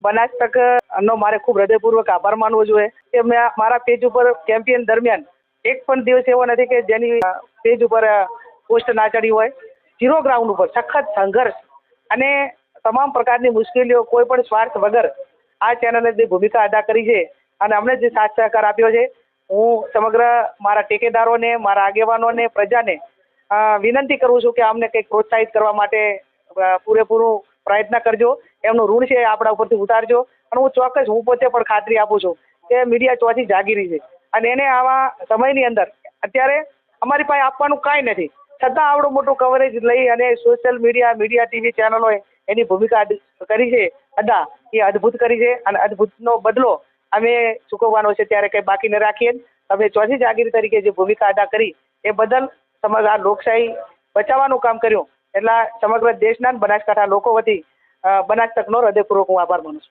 બનાસતક નો મારે ખૂબ હૃદયપૂર્વક આભાર માનવો જોઈએ કે મેં મારા પેજ ઉપર કેમ્પેન દરમિયાન એક પણ દિવસ એવો નથી કે જેની પેજ ઉપર પોસ્ટ ના ચડી હોય. ઝીરો ગ્રાઉન્ડ ઉપર સખત સંઘર્ષ અને તમામ પ્રકારની મુશ્કેલીઓ કોઈ પણ સ્વાર્થ વગર આ ચેનલે જે ભૂમિકા અદા કરી છે અને અમને જે સાથ સહકાર આપ્યો છે, હું સમગ્ર મારા ટેકેદારોને, મારા આગેવાનોને, પ્રજાને વિનંતી કરું છું કે અમને કંઈક પ્રોત્સાહિત કરવા માટે પૂરેપૂરું પ્રયત્ન કરજો. એમનું ઋણ છે આપણા ઉપરથી ઉતારજો. અને હું ચોક્કસ, હું પોતે પણ ખાતરી આપું છું કે મીડિયા ચોથી જાગીરી છે અને એને આવા સમયની અંદર અત્યારે અમારી પાસે આપવાનું કાંઈ નથી, છતાં આવડું મોટું કવરેજ લઈ અને સોશિયલ મીડિયા ટીવી ચેનલોએ એની ભૂમિકા કરી છે અદા, એ અદ્ભુત કરી છે અને અદ્ભુતનો બદલો અમે ચૂકવવાનો છે. ત્યારે કંઈ બાકી ન રાખીએ. તમે ચોથી જાગીરી તરીકે જે ભૂમિકા અદા કરી એ બદલ સમગ્ર આ લોકશાહી બચાવવાનું કામ કર્યું એટલા સમગ્ર દેશના બનાસકાંઠા લોકો વતી બનાસતકનો હૃદયપૂર્વક હું આભાર માનું છું.